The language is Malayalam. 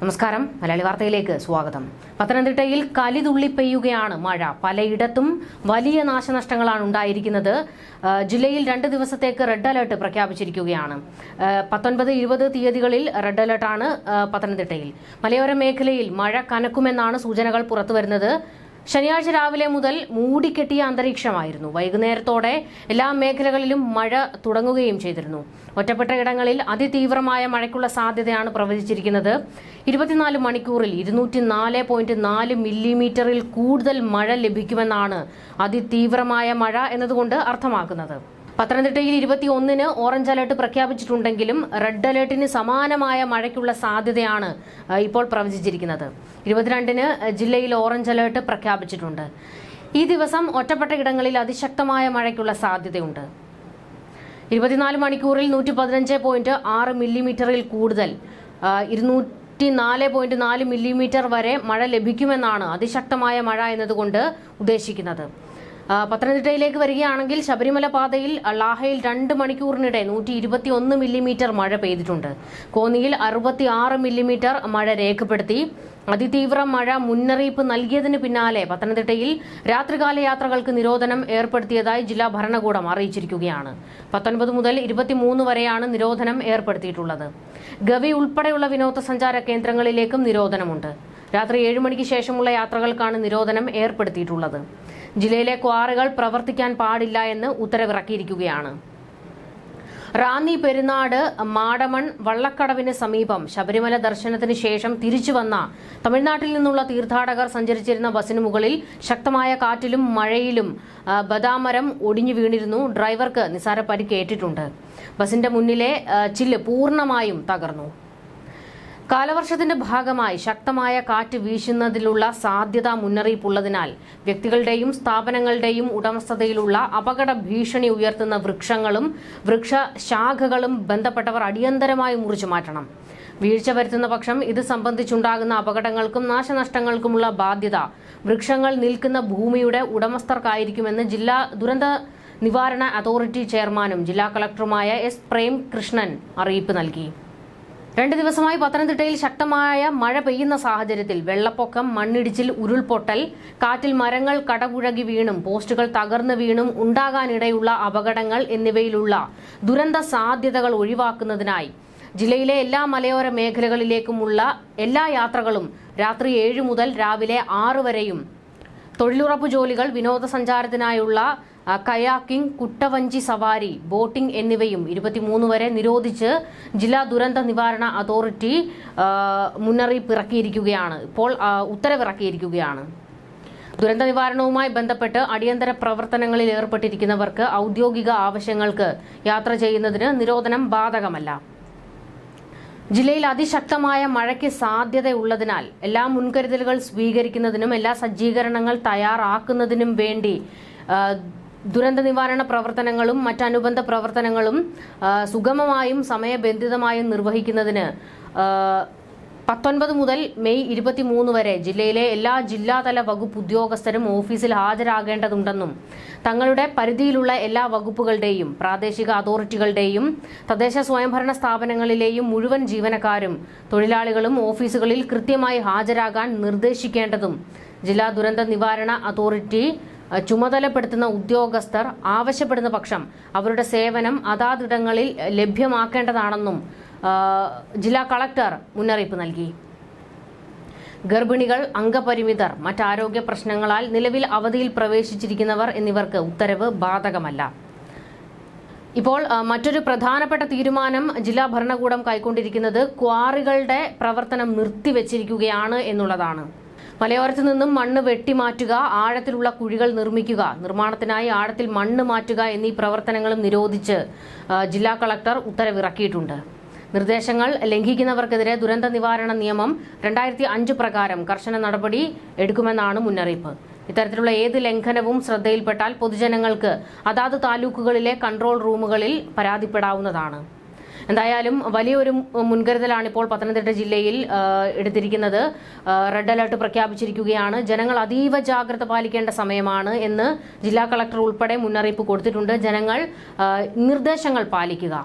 നമസ്കാരം. മലയാളി വാർത്തയിലേക്ക് സ്വാഗതം. പത്തനംതിട്ടയിൽ കലിതുള്ളി പെയ്യുകയാണ് മഴ. പലയിടത്തും വലിയ നാശനഷ്ടങ്ങളാണ് ഉണ്ടായിരിക്കുന്നത്. ജില്ലയിൽ 2 ദിവസത്തേക്ക് റെഡ് അലർട്ട് പ്രഖ്യാപിച്ചിരിക്കുകയാണ്. 19, 20 തീയതികളിൽ റെഡ് അലർട്ടാണ് പത്തനംതിട്ടയിൽ. മലയോര മേഖലയിൽ മഴ കനക്കുമെന്നാണ് സൂചനകൾ പുറത്തുവരുന്നത്. ശനിയാഴ്ച രാവിലെ മുതൽ മൂടിക്കെട്ടിയ അന്തരീക്ഷമായിരുന്നു. വൈകുന്നേരത്തോടെ എല്ലാ മേഖലകളിലും മഴ തുടങ്ങുകയും ചെയ്തിരുന്നു. ഒറ്റപ്പെട്ട ഇടങ്ങളിൽ അതിതീവ്രമായ മഴയ്ക്കുള്ള സാധ്യതയാണ് പ്രവചിച്ചിരിക്കുന്നത്. 24 മണിക്കൂറിൽ 204.4 മില്ലിമീറ്ററിൽ കൂടുതൽ മഴ ലഭിക്കുമെന്നാണ് അതിതീവ്രമായ മഴ എന്നതുകൊണ്ട് അർത്ഥമാക്കുന്നത്. പത്തനംതിട്ടയിൽ 21-ന് ഓറഞ്ച് അലർട്ട് പ്രഖ്യാപിച്ചിട്ടുണ്ടെങ്കിലും റെഡ് അലർട്ടിന് സമാനമായ മഴയ്ക്കുള്ള സാധ്യതയാണ് ഇപ്പോൾ പ്രവചിച്ചിരിക്കുന്നത്. 22-ന് ജില്ലയിൽ ഓറഞ്ച് അലർട്ട് പ്രഖ്യാപിച്ചിട്ടുണ്ട്. ഈ ദിവസം ഒറ്റപ്പെട്ട ഇടങ്ങളിൽ അതിശക്തമായ മഴയ്ക്കുള്ള സാധ്യതയുണ്ട്. 24 മണിക്കൂറിൽ 115.6 മില്ലിമീറ്ററിൽ കൂടുതൽ 204.4 മില്ലിമീറ്റർ വരെ മഴ ലഭിക്കുമെന്നാണ് അതിശക്തമായ മഴ എന്നതുകൊണ്ട് ഉദ്ദേശിക്കുന്നത്. പത്തനംതിട്ടയിലേക്ക് വരികയാണെങ്കിൽ ശബരിമല പാതയിൽ ലാഹയിൽ 2 മണിക്കൂറിനിടെ 121 മില്ലിമീറ്റർ മഴ പെയ്തിട്ടുണ്ട്. കോന്നിയിൽ 66 മില്ലിമീറ്റർ മഴ രേഖപ്പെടുത്തി. അതിതീവ്ര മഴ മുന്നറിയിപ്പ് നൽകിയതിന് പിന്നാലെ പത്തനംതിട്ടയിൽ രാത്രികാല യാത്രകൾക്ക് നിരോധനം ഏർപ്പെടുത്തിയതായി ജില്ലാ ഭരണകൂടം അറിയിച്ചിരിക്കുകയാണ്. 19 മുതൽ 23 വരെയാണ് നിരോധനം ഏർപ്പെടുത്തിയിട്ടുള്ളത്. ഗവി ഉൾപ്പെടെയുള്ള വിനോദസഞ്ചാര കേന്ദ്രങ്ങളിലേക്കും നിരോധനമുണ്ട്. രാത്രി 7 മണിക്ക് ശേഷമുള്ള യാത്രകൾക്കാണ് നിരോധനം ഏർപ്പെടുത്തിയിട്ടുള്ളത്. ജില്ലയിലെ ക്വാറികൾ പ്രവർത്തിക്കാൻ പാടില്ല എന്ന് ഉത്തരവിറക്കിയിരിക്കുകയാണ്. റാന്നി പെരുന്നാട് മാടമൺ വള്ളക്കടവിന് സമീപം ശബരിമല ദർശനത്തിന് ശേഷം തിരിച്ചു വന്ന തമിഴ്നാട്ടിൽ നിന്നുള്ള തീർത്ഥാടകർ സഞ്ചരിച്ചിരുന്ന ബസിന് മുകളിൽ ശക്തമായ കാറ്റിലും മഴയിലും ബദാമരം ഒടിഞ്ഞു വീണിരുന്നു. ഡ്രൈവർക്ക് നിസാര പരിക്കേറ്റിട്ടുണ്ട്. ബസിന്റെ മുന്നിലെ ചില്ല് പൂർണ്ണമായും തകർന്നു. കാലവർഷത്തിന്റെ ഭാഗമായി ശക്തമായ കാറ്റ് വീശുന്നതിലുള്ള സാധ്യത മുന്നറിയിപ്പുള്ളതിനാൽ വ്യക്തികളുടെയും സ്ഥാപനങ്ങളുടെയും ഉടമസ്ഥതയിലുള്ള അപകട ഭീഷണി ഉയർത്തുന്ന വൃക്ഷങ്ങളും വൃക്ഷശാഖകളും ബന്ധപ്പെട്ടവർ അടിയന്തരമായി മുറിച്ചു മാറ്റണം. വീഴ്ച വരുത്തുന്ന പക്ഷം ഇത് സംബന്ധിച്ചുണ്ടാകുന്ന അപകടങ്ങൾക്കും നാശനഷ്ടങ്ങൾക്കുമുള്ള ബാധ്യത വൃക്ഷങ്ങൾ നിൽക്കുന്ന ഭൂമിയുടെ ഉടമസ്ഥർക്കായിരിക്കുമെന്ന് ജില്ലാ ദുരന്ത നിവാരണ അതോറിറ്റി ചെയർമാനും ജില്ലാ കളക്ടറുമായ എസ് പ്രേംകൃഷ്ണൻ അറിയിപ്പ് നൽകി. 2 ദിവസമായി പത്തനംതിട്ടയിൽ ശക്തമായ മഴ പെയ്യുന്ന സാഹചര്യത്തിൽ വെള്ളപ്പൊക്കം, മണ്ണിടിച്ചിൽ, ഉരുൾപൊട്ടൽ, കാറ്റിൽ മരങ്ങൾ കടപുഴകി വീണും പോസ്റ്റുകൾ തകർന്നു വീണും ഉണ്ടാകാനിടയുള്ള അപകടങ്ങൾ എന്നിവയിലുള്ള ദുരന്ത സാധ്യതകൾ ഒഴിവാക്കുന്നതിനായി ജില്ലയിലെ എല്ലാ മലയോര മേഖലകളിലേക്കുമുള്ള എല്ലാ യാത്രകളും രാത്രി 7 മുതൽ രാവിലെ 6 വരെയും തൊഴിലുറപ്പ് ജോലികൾ, വിനോദസഞ്ചാരത്തിനായുള്ള കയാക്കിംഗ്, കുട്ടവഞ്ചി സവാരി, ബോട്ടിംഗ് എന്നിവയും 23 വരെ നിരോധിച്ച് ജില്ലാ ദുരന്ത നിവാരണ അതോറിറ്റി മുന്നറിയിപ്പ് ഇറക്കിയിരിക്കുകയാണ്. ഇപ്പോൾ ഉത്തരവിറക്കിയിരിക്കുകയാണ്. ദുരന്ത നിവാരണവുമായി ബന്ധപ്പെട്ട് അടിയന്തര പ്രവർത്തനങ്ങളിൽ ഏർപ്പെട്ടിരിക്കുന്നവർക്ക് ഔദ്യോഗിക ആവശ്യങ്ങൾക്ക് യാത്ര ചെയ്യുന്നതിന് നിരോധനം ബാധകമല്ല. ജില്ലയിൽ അതിശക്തമായ മഴയ്ക്ക് സാധ്യതയുള്ളതിനാൽ എല്ലാ മുൻകരുതലുകൾ സ്വീകരിക്കുന്നതിനും എല്ലാ സജ്ജീകരണങ്ങൾ തയ്യാറാക്കുന്നതിനും വേണ്ടി ദുരന്ത നിവാരണ പ്രവർത്തനങ്ങളും മറ്റനുബന്ധ പ്രവർത്തനങ്ങളും സുഗമമായും സമയബന്ധിതമായും നിർവഹിക്കുന്നതിന് 19 മുതൽ മെയ് 23 വരെ ജില്ലയിലെ എല്ലാ ജില്ലാതല വകുപ്പ് ഉദ്യോഗസ്ഥരും ഓഫീസിൽ ഹാജരാകേണ്ടതുണ്ടെന്നും തങ്ങളുടെ പരിധിയിലുള്ള എല്ലാ വകുപ്പുകളുടെയും പ്രാദേശിക അതോറിറ്റികളുടെയും തദ്ദേശ സ്വയംഭരണ സ്ഥാപനങ്ങളിലെയും മുഴുവൻ ജീവനക്കാരും തൊഴിലാളികളും ഓഫീസുകളിൽ കൃത്യമായി ഹാജരാകാൻ നിർദ്ദേശിക്കേണ്ടതും ജില്ലാ ദുരന്ത നിവാരണ അതോറിറ്റി ചുമതലപ്പെടുത്തുന്ന ഉദ്യോഗസ്ഥർ ആവശ്യപ്പെടുന്ന പക്ഷം അവരുടെ സേവനം അതാതിടങ്ങളിൽ ലഭ്യമാക്കേണ്ടതാണെന്നും ജില്ലാ കളക്ടർ മുന്നറിയിപ്പ് നൽകി. ഗർഭിണികൾ, അംഗപരിമിതർ, മറ്റാരോഗ്യ പ്രശ്നങ്ങളാൽ നിലവിൽ അവധിയിൽ പ്രവേശിച്ചിരിക്കുന്നവർ എന്നിവർക്ക് ഉത്തരവ് ബാധകമല്ല. ഇപ്പോൾ മറ്റൊരു പ്രധാനപ്പെട്ട തീരുമാനം ജില്ലാ ഭരണകൂടം കൈക്കൊണ്ടിരിക്കുന്നത് ക്വാറികളുടെ പ്രവർത്തനം നിർത്തിവെച്ചിരിക്കുകയാണ് എന്നുള്ളതാണ്. മലയോരത്തു നിന്നും മണ്ണ് വെട്ടിമാറ്റുക, ആഴത്തിലുള്ള കുഴികൾ നിർമ്മിക്കുക, നിർമ്മാണത്തിനായി ആഴത്തിൽ മണ്ണ് മാറ്റുക എന്നീ പ്രവർത്തനങ്ങളും നിരോധിച്ച് ജില്ലാ കളക്ടർ ഉത്തരവിറക്കിയിട്ടുണ്ട്. നിർദ്ദേശങ്ങൾ ലംഘിക്കുന്നവർക്കെതിരെ ദുരന്ത നിവാരണ നിയമം 2005 പ്രകാരം കർശന നടപടി എടുക്കുമെന്നാണ് മുന്നറിയിപ്പ്. ഇത്തരത്തിലുള്ള ഏത് ലംഘനവും ശ്രദ്ധയിൽപ്പെട്ടാൽ പൊതുജനങ്ങൾക്ക് അതാത് താലൂക്കുകളിലെ കൺട്രോൾ റൂമുകളിൽ പരാതിപ്പെടാവുന്നതാണ്. എന്തായാലും വലിയൊരു മുൻകരുതലാണ് ഇപ്പോൾ പത്തനംതിട്ട ജില്ലയിൽ എടുത്തിരിക്കുന്നത്. റെഡ് അലർട്ട് പ്രഖ്യാപിച്ചിരിക്കുകയാണ്. ജനങ്ങൾ അതീവ ജാഗ്രത പാലിക്കേണ്ട സമയമാണ് എന്ന് ജില്ലാ കളക്ടർ ഉൾപ്പെടെ മുന്നറിയിപ്പ് കൊടുത്തിട്ടുണ്ട്. ജനങ്ങൾ നിർദ്ദേശങ്ങൾ പാലിക്കുക.